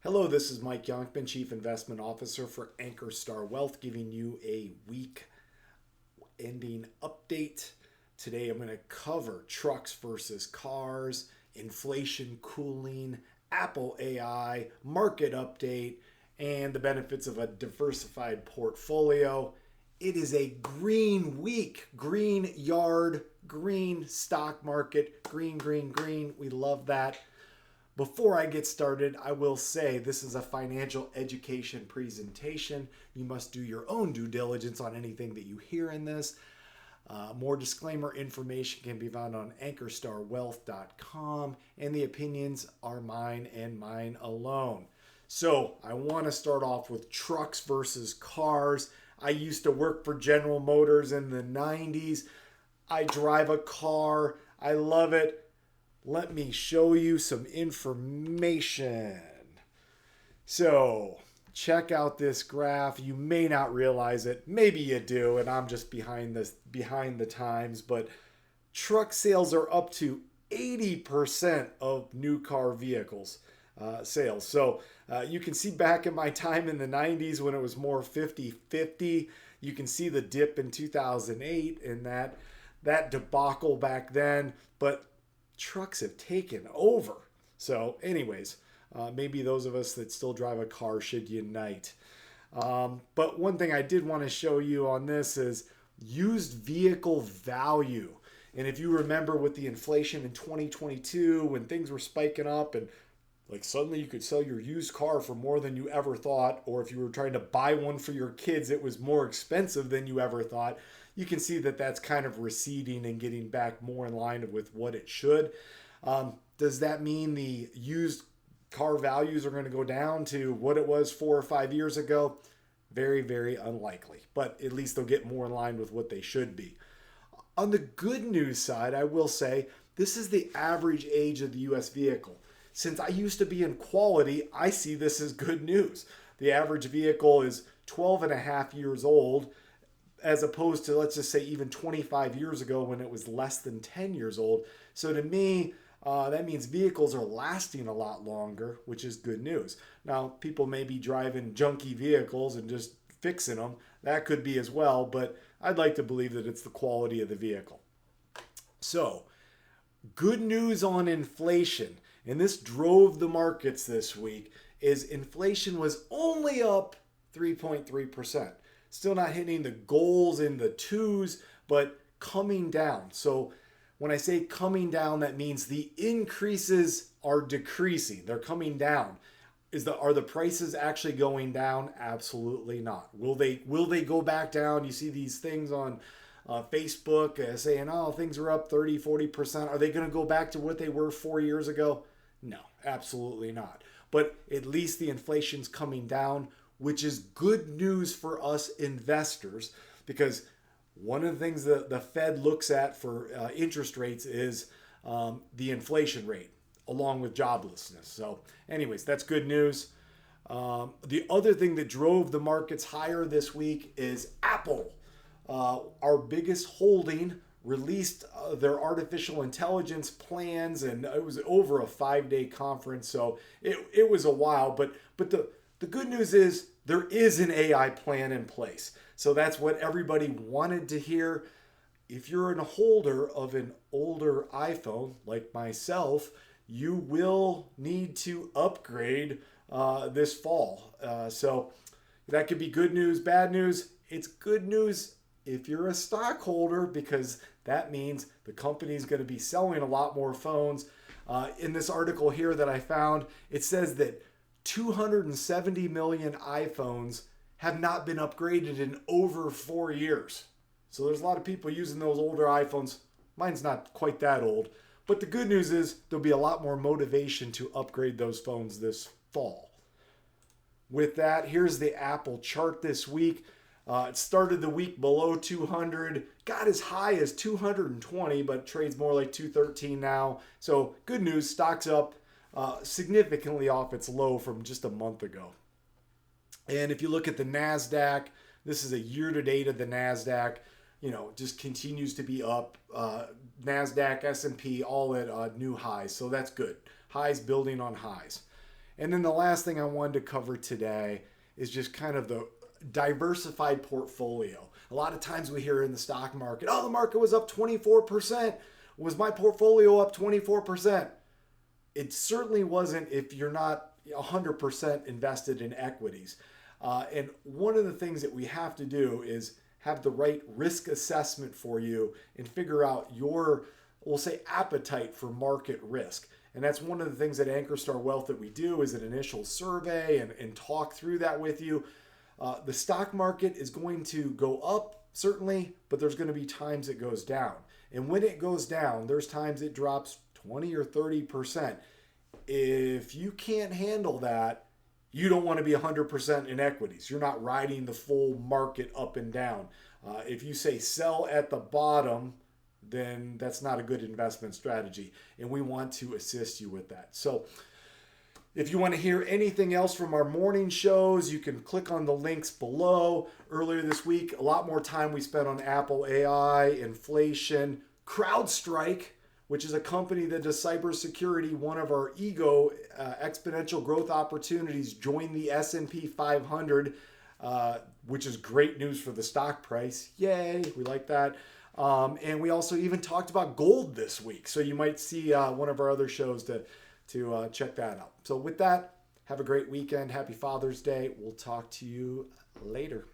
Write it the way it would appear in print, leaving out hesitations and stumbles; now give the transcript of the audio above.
Hello, this is Mike Yonkman, Chief Investment Officer for Ankerstar Wealth, giving you a week ending update. Today I'm going to cover trucks versus cars, inflation cooling, Apple AI, market update, and the benefits of a diversified portfolio. It is a green week, green yard, green stock market, green, green, green. We love that. Before I get started, I will say this is a financial education presentation. You must do your own due diligence on anything that you hear in this. More disclaimer information can be found on ankerstarwealth.com, and the opinions are mine and mine alone. So I want to start off with trucks versus cars. I used to work for General Motors in the 90s. I drive a car. I love it. Let me show you some information. So check out this graph. You may not realize it. Maybe you do, and I'm just behind the times. But truck sales are up to 80% of new car vehicles sales. So you can see back in my time in the 90s when it was more 50-50. You can see the dip in 2008 and that debacle back then. But trucks have taken over. So anyways, maybe those of us that still drive a car should unite. But one thing I did want to show you on this is used vehicle value. And if you remember with the inflation in 2022, when things were spiking up and like suddenly you could sell your used car for more than you ever thought, or if you were trying to buy one for your kids, it was more expensive than you ever thought. You can see that that's kind of receding and getting back more in line with what it should. Does that mean the used car values are going to go down to what it was 4 or 5 years ago? Very, very unlikely, but at least they'll get more in line with what they should be. On the good news side, I will say this is the average age of the U.S. vehicle. Since I used to be in quality, I see this as good news. The average vehicle is 12 and a half years old, as opposed to, let's just say, even 25 years ago when it was less than 10 years old. So to me, that means vehicles are lasting a lot longer, which is good news. Now, people may be driving junky vehicles and just fixing them. That could be as well, but I'd like to believe that it's the quality of the vehicle. So, good news on inflation, and this drove the markets this week, is inflation was only up 3.3%. Still not hitting the goals in the twos, but coming down. So when I say coming down, that means the increases are decreasing. They're coming down. Are the prices actually going down? Absolutely not. Will they go back down? You see these things on Facebook saying, oh, things are up 30, 40%. Are they going to go back to what they were 4 years ago? No, absolutely not. But at least the inflation's coming down, which is good news for us investors, because one of the things that the Fed looks at for interest rates is the inflation rate along with joblessness. So anyways, that's good news. The other thing that drove the markets higher this week is Apple. Our biggest holding released their artificial intelligence plans, and it was over a 5-day conference, so it was a while. But the good news is there is an AI plan in place. So that's what everybody wanted to hear. If you're a holder of an older iPhone like myself, you will need to upgrade this fall. So that could be good news, bad news. It's good news if you're a stockholder, because that means the company is going to be selling a lot more phones. In this article here that I found, it says that 270 million iPhones have not been upgraded in over 4 years. So there's a lot of people using those older iPhones. Mine's not quite that old. But the good news is there'll be a lot more motivation to upgrade those phones this fall. With that, here's the Apple chart this week. It started the week below 200, got as high as 220, but trades more like 213 now. So good news, stock's up significantly off its low from just a month ago. And if you look at the NASDAQ, this is a year-to-date of the NASDAQ, just continues to be up. NASDAQ, S&P, all at new highs. So that's good. Highs building on highs. And then the last thing I wanted to cover today is just kind of the diversified portfolio. A lot of times we hear in the stock market, oh, the market was up 24%. Was my portfolio up 24%? It certainly wasn't if you're not 100% invested in equities. And one of the things that we have to do is have the right risk assessment for you and figure out your, we'll say, appetite for market risk. And that's one of the things at Ankerstar Wealth that we do is an initial survey and talk through that with you. The stock market is going to go up, certainly, but there's going to be times it goes down. And when it goes down, there's times it drops 20 or 30%. If you can't handle that, you don't want to be 100% in equities. You're not riding the full market up and down. If you say sell at the bottom, then that's not a good investment strategy. And we want to assist you with that. So if you want to hear anything else from our morning shows, you can click on the links below. Earlier this week, a lot more time we spent on Apple AI, inflation, CrowdStrike, which is a company that does cybersecurity. One of our exponential growth opportunities, joined the S&P 500, which is great news for the stock price. Yay, we like that. And we also even talked about gold this week. So you might see one of our other shows to check that out. So with that, have a great weekend. Happy Father's Day. We'll talk to you later.